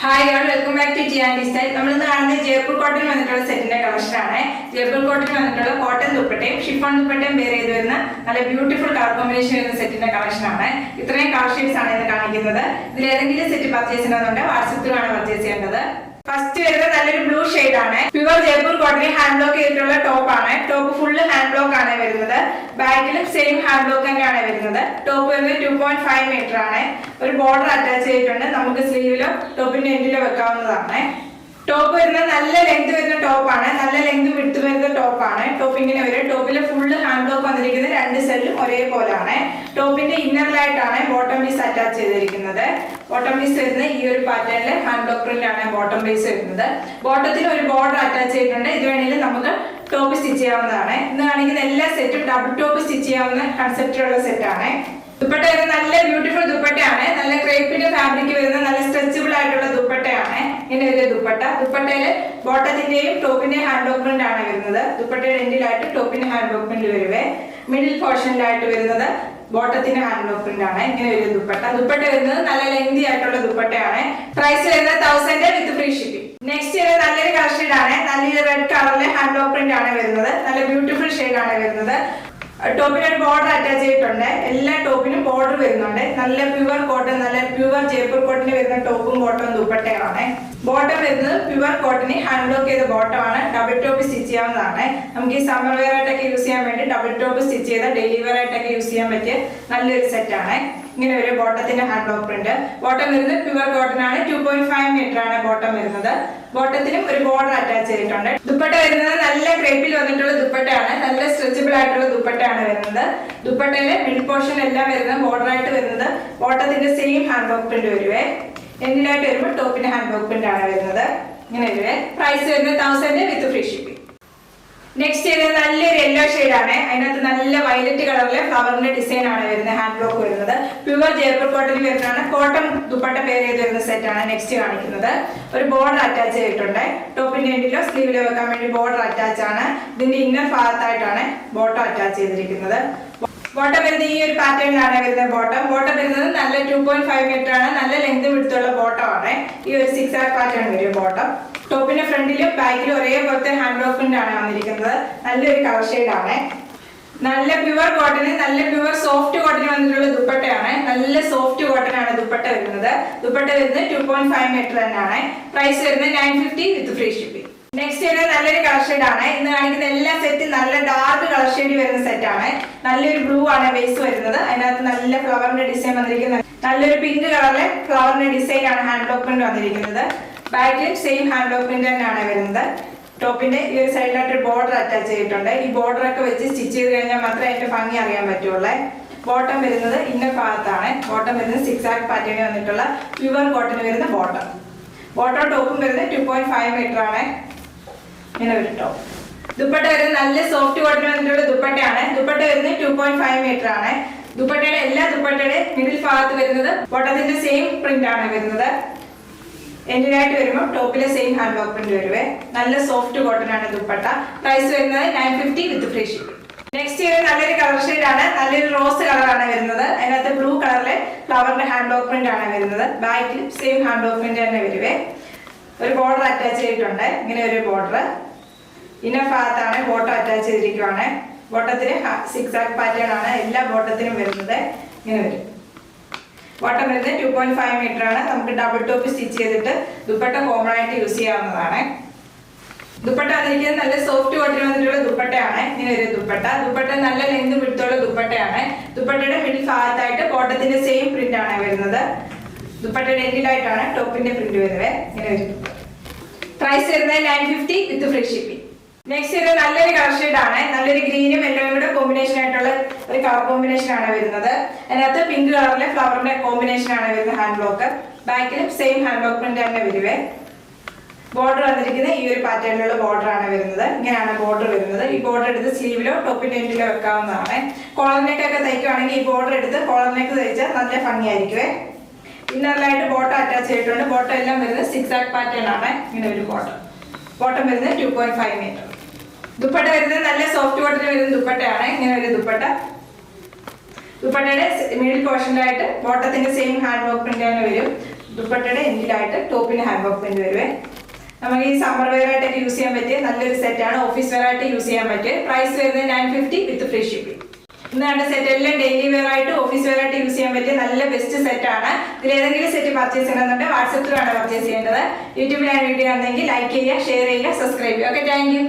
Hi all welcome back to ജിയാൻഡി style. നമ്മൾ ഇന്ന് കാണുന്നത് ജയ്പൂർ കോട്ടൺ വന്നിട്ടുള്ള സെറ്റിന്റെ കളക്ഷൻ ആണ്. ജയ്പൂർ കോട്ടൺ വന്നിട്ടുള്ള കോട്ടൺ ദുപ്പട്ടയും ഷിഫോൺ ദുപ്പട്ടയും വേറെ ചെയ്ത് വരുന്ന നല്ല ബ്യൂട്ടിഫുൾ കളർ കോമ്പിനേഷൻ വരുന്ന സെറ്റിന്റെ കളക്ഷൻ ആണ്. ഇത്രയും കളർ ഷെയ്ഡ്സ് ആണ് ഇന്ന് കാണിക്കുന്നത്. ഇതിൽ ഏതെങ്കിലും സെറ്റ് പർച്ചേസ് ചെയ്യണമെന്നുണ്ടെങ്കിൽ വാട്സ്ആപ്പിലാണ് പർച്ചേസ് ചെയ്യേണ്ടത്. ഫസ്റ്റ് വരുന്നത് നല്ലൊരു ബ്ലൂ ഷെയ്ഡ് ആണ്. Pure Jaipur cotton hand block ചെയ്തിട്ടുള്ള ടോപ്പ് ആണ്. ടോപ്പ് ഫുള്ള് ഹാൻഡ് ബ്ലോക്ക് ആണ് വരുന്നത്. ബാക്കിലും സെയിം ഹാൻഡ് ബ്ലോക്ക് തന്നെയാണ് വരുന്നത്. ടോപ്പ് വരുന്നത് 2.5 മീറ്റർ ആണ്. ഒരു ബോർഡർ അറ്റാച്ച് ചെയ്തിട്ടുണ്ട്. നമുക്ക് സ്ലീവിലോ ടോപ്പിന്റെ എൻഡിലോ വെക്കാവുന്നതാണ്. ടോപ്പ് വരുന്നത് നല്ല ലെങ്ത് വരുന്ന ടോപ്പാണ്. നല്ല ലെങ്ത് വിട്ട് വരുന്ന ടോപ്പാണ്. ടോപ്പ് ഇങ്ങനെ വരും. ടോപ്പിലെ ഫുള്ള് ഹാൻഡ് ബ്ലോക്ക് വന്നിരിക്കുന്നത് രണ്ട് സൈഡിലും ഒരേപോലെയാണ്. ടോപ്പിന്റെ ഇന്നറിലായിട്ടാണ് ബോട്ടം പീസ് അറ്റാച്ച് ചെയ്തിരിക്കുന്നത്. ബോട്ടം പീസ് വരുന്നത് ഈ ഒരു പാറ്റേണില് ഹാൻഡ് ബ്ലോക്ക് പ്രിന്റ് ആണ് ബോട്ടം പീസ് വരുന്നത്. ബോട്ടത്തിന് ഒരു ബോർഡർ അറ്റാച്ച് ചെയ്തിട്ടുണ്ട്. ഇത് വേണമെങ്കിൽ നമുക്ക് ടോപ്പ് സ്റ്റിച്ച് ചെയ്യാവുന്നതാണ്. ഇന്ന് കാണിക്കുന്ന എല്ലാ സെറ്റും ഡബിൾ ടോപ്പ് സ്റ്റിച്ച് ചെയ്യാവുന്ന കൺസെപ്റ്റിലുള്ള സെറ്റാണ്. ദുപ്പട്ട വരുന്നത് നല്ല ബ്യൂട്ടിഫുൾ ദുപ്പട്ടയാണ്. നല്ല ക്രേപ്പിന്റെ ഫാബ്രിക് വരുന്ന നല്ല സ്ട്രെച്ചബിൾ ആയിട്ടുള്ള ദുപ്പട്ടയാണ്. ഇങ്ങനെ ഒരു ദുപ്പട്ട. ദുപ്പട്ടയില് ബോട്ടത്തിന്റെയും ടോപ്പിന്റെയും ഹാൻഡ് ബ്ലോക്ക് പ്രിന്റ് ആണ് വരുന്നത്. ദുപ്പട്ടയുടെ എൻഡിലായിട്ട് ടോപ്പിന്റെ ഹാൻഡ് ബ്ലോക്ക് പ്രിന്റ് വരുവേ. മിഡിൽ പോർഷനിലായിട്ട് വരുന്നത് ബോട്ടത്തിന്റെ ഹാൻഡ് ബ്ലോക്ക് പ്രിന്റ് ആണ്. ഇങ്ങനെ ഒരു ദുപ്പട്ട. ദുപ്പട്ട വരുന്നത് നല്ല ലെങ്തി ആയിട്ടുള്ള ദുപ്പട്ടയാണ്. പ്രൈസ് വരുന്നത് 1000 വിത്ത് ഫ്രീ ഷിപ്പിംഗ്. നെക്സ്റ്റ് വരുന്നത് നല്ലൊരു കളർ ഷെയ്ഡ് ആണ്. നല്ലൊരു റെഡ് കളറിലെ ഹാൻഡ് ബ്ലോക്ക് പ്രിന്റ് ആണ് വരുന്നത്. നല്ല ബ്യൂട്ടിഫുൾ ഷെയ്ഡ് ആണ് വരുന്നത്. ടോപ്പിന് ഒരു ബോർഡർ അറ്റാച്ച് ചെയ്തിട്ടുണ്ട്. എല്ലാ ടോപ്പിനും ബോർഡർ വരുന്നുണ്ട്. നല്ല പ്യുവർ കോട്ടൺ, നല്ല പ്യുവർ ജയ്പൂർ കോട്ടന് വരുന്ന ടോപ്പും ബോട്ടവും ദുപ്പട്ടയാണ്. ബോട്ടം വരുന്നത് പ്യുവർ കോട്ടന് ഹാൻഡ് ബ്ലോക്ക് ചെയ്ത ബോട്ടമാണ്. ഡബിൾ ടോപ്പ് സ്റ്റിച്ച് ചെയ്യാവുന്നതാണ്. നമുക്ക് ഈ സമ്മർ വെയർ ആയിട്ടൊക്കെ യൂസ് ചെയ്യാൻ വേണ്ടി ഡബിൾ ടോപ്പ് സ്റ്റിച്ച് ചെയ്ത ഡെയിലി വെയർ ആയിട്ടൊക്കെ യൂസ് ചെയ്യാൻ പറ്റിയ നല്ലൊരു സെറ്റാണ്. ഇങ്ങനെ ഒരു ബോട്ടത്തിന്റെ ഹാൻഡ് ബ്ലോക്ക് പ്രിന്റ്. ബോട്ടം വരുന്നത് പ്യുവർ കോട്ടൺ ആണ്. 2.5 മീറ്റർ ആണ് ബോട്ടം വരുന്നത്. ബോട്ടത്തിനും ഒരു ബോർഡർ അറ്റാച്ച് ചെയ്തിട്ടുണ്ട്. ദുപ്പട്ട വരുന്നത് നല്ല ക്രേപ്പിൽ വന്നിട്ടുള്ള ദുപ്പട്ടയാണ്. നല്ല സ്ട്രെച്ചബിൾ ആയിട്ടുള്ള ദുപ്പട്ടയാണ് വരുന്നത്. ദുപ്പട്ടയിലെ മിഡിൽ പോർഷൻ എല്ലാം വരുന്നത് ബോർഡർ ആയിട്ട് വരുന്നത് ബോട്ടത്തിന്റെ സെയിം ഹാൻഡ് ബ്ലോക്ക് പ്രിന്റ് വരുവേ. എൻഡിലായിട്ട് വരുമ്പോൾ ടോപ്പിന്റെ ഹാൻഡ് ബ്ലോക്ക് പ്രിന്റ് ആണ് വരുന്നത്. ഇങ്ങനെ വരുവേ. പ്രൈസ് വരുന്നത് 1000 വിത്ത് ഫ്രീ ഷിപ്പിംഗ്. നെക്സ്റ്റ് ചെയ്യുന്നത് നല്ലൊരു യെല്ലോ ഷെയ്ഡ് ആണ്. അതിനകത്ത് നല്ല വയലറ്റ് കളറിലെ ഫ്ലവറിന്റെ ഡിസൈൻ ആണ് വരുന്നത്. ഹാൻഡ് ബ്ലോക്ക് വരുന്നത് പ്യുവർ ജയ്പൂർ കോട്ടൺ വരുന്നതാണ്. കോട്ടൺ ദുപ്പട്ട പേര് ചെയ്ത് വരുന്ന സെറ്റ് ആണ് നെക്സ്റ്റ് കാണിക്കുന്നത്. ഒരു ബോർഡർ അറ്റാച്ച് ചെയ്തിട്ടുണ്ട്. ടോപ്പിന്റെ എൻഡിലോ സ്ലീവിലോ വെക്കാൻ വേണ്ടി ബോർഡർ അറ്റാച്ച് ആണ്. ഇതിന്റെ ഇന്നർ ഭാഗത്തായിട്ടാണ് ബോട്ടം അറ്റാച്ച് ചെയ്തിരിക്കുന്നത്. ബോട്ടം വരുന്നത് ഈ ഒരു പാറ്റേണിലാണ് വരുന്നത്. ബോട്ടം വരുന്നത് നല്ല 2.5 മീറ്റർ ആണ്. നല്ല ലെങ്ത് വിടുത്തുള്ള ബോട്ടം ആണ്. ഈ ഒരു 6 പാറ്റേൺ വരും ബോട്ടം. ടോപ്പിന്റെ ഫ്രണ്ടിലും ബാക്കിലും ഒരേപോലത്തെ ഹാൻഡ് ബ്ലോക്ക് പ്രിന്റ് ആണ് വന്നിരിക്കുന്നത്. നല്ലൊരു കളർ ഷെയ്ഡ് ആണ്. നല്ല പ്യുവർ കോട്ടന്, നല്ല പ്യുവർ സോഫ്റ്റ് കോട്ടന് വന്നിട്ടുള്ള ദുപ്പട്ടയാണ്. നല്ല സോഫ്റ്റ് കോട്ടൺ ആണ് ദുപ്പട്ട വരുന്നത്. ദുപ്പട്ട വരുന്നത് 2.5 മീറ്റർ തന്നെയാണ്. പ്രൈസ് വരുന്നത് 950 വിത്ത് ഫ്രീ ഷിപ്പിംഗ്. നെക്സ്റ്റ് വരുന്നത് നല്ലൊരു കളർ ഷെയ്ഡ് ആണ്. ഇന്ന് കാണിക്കുന്ന എല്ലാ സെറ്റും നല്ല ഡാർക്ക് കളർ ഷെയ്ഡ് വരുന്ന സെറ്റ് ആണ്. നല്ലൊരു ബ്ലൂ ആണ് ബേസ് വരുന്നത്. അതിനകത്ത് നല്ല ഫ്ലവറിന്റെ ഡിസൈൻ വന്നിരിക്കുന്നത്. നല്ലൊരു പിങ്ക് കളറിലെ ഫ്ലവറിന്റെ ഡിസൈൻ ആണ് ഹാൻഡ് ബ്ലോക്ക് പ്രിന്റ് വന്നിരിക്കുന്നത്. ബാക്കിലും സെയിം ഹാൻഡ് ബ്ലോക്ക് പ്രിന്റ് തന്നെയാണ് വരുന്നത്. ടോപ്പിന്റെ ഈ ഒരു സൈഡിലായിട്ട് ബോർഡർ അറ്റാച്ച് ചെയ്തിട്ടുണ്ട്. ഈ ബോർഡർ ഒക്കെ വെച്ച് സ്റ്റിച്ച് ചെയ്ത് കഴിഞ്ഞാൽ മാത്രമേ അതിന്റെ ഭംഗി അറിയാൻ പറ്റുള്ളൂ. ബോട്ടം വരുന്നത് ഇന്നർ ഭാഗത്താണ്. ബോട്ടം വരുന്നത് 6 പാറ്റേണിൽ വന്നിട്ടുള്ള പ്യുവർ കോട്ടന് വരുന്ന ബോട്ടം. ബോട്ടം ടോപ്പും വരുന്നത് 2.5 മീറ്റർ ആണ്. ഇങ്ങനെ ഒരു ടോപ്പ്. ദുപ്പട്ട വരുന്നത് നല്ല സോഫ്റ്റ് കോട്ടൺ വന്നിട്ടുള്ള ദുപ്പട്ടയാണ്. ദുപ്പട്ട വരുന്നത് 2.5 മീറ്റർ ആണ്. ദുപ്പട്ടയുടെ എല്ലാ ദുപ്പട്ടയുടെ മിഡിൽ ഭാഗത്ത് വരുന്നത് ബോട്ടത്തിന്റെ സെയിം പ്രിന്റ് ആണ് വരുന്നത്. എൻഡിലായിട്ട് വരുമ്പോൾ ടോപ്പിലെ സെയിം ഹാൻഡ് ബ്ലോക്ക് പ്രിന്റ് വരുവേ. നല്ല സോഫ്റ്റ് കോട്ടൺ ആണ് ദുപ്പട്ട. പ്രൈസ് വരുന്നത് 950 വിത്ത് ഫ്രീ ഷിപ്പിംഗ്. നെക്സ്റ്റ് ചെയ്യുന്നത് നല്ലൊരു കളർ ഷെയ്ഡ് ആണ്. നല്ലൊരു റോസ് കളറാണ് വരുന്നത്. അതിനകത്ത് ബ്ലൂ കളറിലെ ഫ്ലവറിന്റെ ഹാൻഡ് ബ്ലോക്ക് പ്രിന്റ് ആണ് വരുന്നത്. ബാക്കിൽ സെയിം ഹാൻഡ് ബ്ലോക്ക് പ്രിന്റ് തന്നെ വരുവേ. ഒരു ബോർഡർ അറ്റാച്ച് ചെയ്തിട്ടുണ്ട്. ഇങ്ങനെ ഒരു ബോർഡർ. ഇന്നർ ഭാഗത്താണ് ബോട്ടം അറ്റാച്ച് ചെയ്തിരിക്കുവാണ്. ബോട്ടത്തിന് 6 പാറ്റേൺ ആണ് എല്ലാ ബോട്ടത്തിനും വരുന്നത്. ഇങ്ങനെ വരും. ബോട്ടം വരുന്നത് 2.5 മീറ്റർ ആണ്. നമുക്ക് ഡബിൾ ടോപ്പ് സ്റ്റിച്ച് ചെയ്തിട്ട് ദുപ്പട്ട കോമൺ ആയിട്ട് യൂസ് ചെയ്യാവുന്നതാണ്. ദുപ്പട്ട വന്നിരിക്കുന്നത് നല്ല സോഫ്റ്റ് കോട്ടൺ വന്നിട്ടുള്ള ദുപ്പട്ടയാണ്. ഇങ്ങനെ ഒരു ദുപ്പട്ട. ദുപ്പട്ട നല്ല ലെങ്ത് വിടുത്തുള്ള ദുപ്പട്ടയാണ്. ദുപ്പട്ടയുടെ മിഡിൽ ഭാഗത്തായിട്ട് ബോട്ടത്തിന്റെ സെയിം പ്രിന്റ് ആണ് വരുന്നത്. ദുപ്പട്ടയുടെ എൻഡിലായിട്ടാണ് ടോപ്പിന്റെ പ്രിന്റ് വരുന്നത്. ഇങ്ങനെ ഒരു പ്രൈസ് വരുന്നത് 950 വിത്ത് ഫ്രീ ഷിപ്പിംഗ്. നെക്സ്റ്റ് ഒരു നല്ലൊരു കളർ ഷെയ്ഡ് ആണ്. നല്ലൊരു ഗ്രീനും യെല്ലോയും കൂടെ കോമ്പിനേഷൻ ആയിട്ടുള്ള ഒരു കളർ കോമ്പിനേഷൻ ആണ് വരുന്നത്. അതിനകത്ത് പിങ്ക് കളറിലെ ഫ്ലവറിന്റെ കോമ്പിനേഷൻ ആണ് വരുന്നത്. ഹാൻഡ് ബ്ലോക്ക് ബാക്കിലും സെയിം ഹാൻഡ് ബ്ലോക്ക് പ്രിന്റ് തന്നെ വരുവേ. ബോർഡർ വന്നിരിക്കുന്നത് ഈ ഒരു പാറ്റേണിലുള്ള ബോർഡർ ആണ് വരുന്നത്. ഇങ്ങനെയാണ് ബോർഡർ വരുന്നത്. ഈ ബോർഡർ എടുത്ത് സ്ലീവിലോ ടോപ്പിന്റെ എൻഡിലോ വെക്കാവുന്നതാണ്. കോളറിനേക്കൊക്കെ തയ്ക്കുവാണെങ്കിൽ ഈ ബോർഡർ എടുത്ത് കോളറിനേക്ക് തയ്ച്ചാൽ നല്ല ഭംഗിയായിരിക്കുവേ. ഇന്നറിലായിട്ട് ബോട്ടം അറ്റാച്ച് ചെയ്തിട്ടുണ്ട്. ബോട്ടം എല്ലാം വരുന്നത് 6 പാറ്റേൺ ആണ്. ഇങ്ങനെ ഒരു ബോട്ടം. ബോട്ടം വരുന്നത് 2.5 മീറ്റർ. ദുപ്പട്ട വരുന്നത് നല്ല സോഫ്റ്റ് കോട്ടൺ വരുന്ന ദുപ്പട്ടയാണ്. ഇങ്ങനെ ഒരു ദുപ്പട്ട. ദുപ്പട്ടയുടെ മിഡിൽ പോർഷനിലായിട്ട് ബോട്ടത്തിന്റെ സെയിം ഹാൻഡ് വർക്ക് പ്രിന്റ് തന്നെ വരും. ദുപ്പട്ടയുടെ എൻഡിലായിട്ട് ടോപ്പിന് ഹാൻഡ് വർക്ക് പ്രിന്റ് വരുവേ. നമുക്ക് ഈ സമ്മർ വെയർ ആയിട്ടൊക്കെ യൂസ് ചെയ്യാൻ പറ്റിയ നല്ലൊരു സെറ്റാണ്. ഓഫീസ് വെയർ ആയിട്ട് യൂസ് ചെയ്യാൻ പറ്റിയ പ്രൈസ് വരുന്നത് 950 വിത്ത് ഫ്രീ ഷിപ്പിംഗ്. ഇന്ന് കണ്ട സെറ്റ് എല്ലാം ഡെയിലി വെയർ ആയിട്ട് ഓഫീസ് വെയർ ആയിട്ട് യൂസ് ചെയ്യാൻ പറ്റിയ നല്ല ബെസ്റ്റ് സെറ്റ് ആണ്. ഇതിൽ ഏതെങ്കിലും സെറ്റ് പർച്ചേസ് ചെയ്യണമെന്നുണ്ടെങ്കിൽ വാട്സപ്പ് ത്രൂ ആണ് പർച്ചേസ് ചെയ്യേണ്ടത്. യൂട്യൂബിലാണ് വീഡിയോ ആണെങ്കിൽ ലൈക്ക് ചെയ്യുക, ഷെയർ ചെയ്യുക, സബ്സ്ക്രൈബ് ചെയ്യുക. Okay, thank you.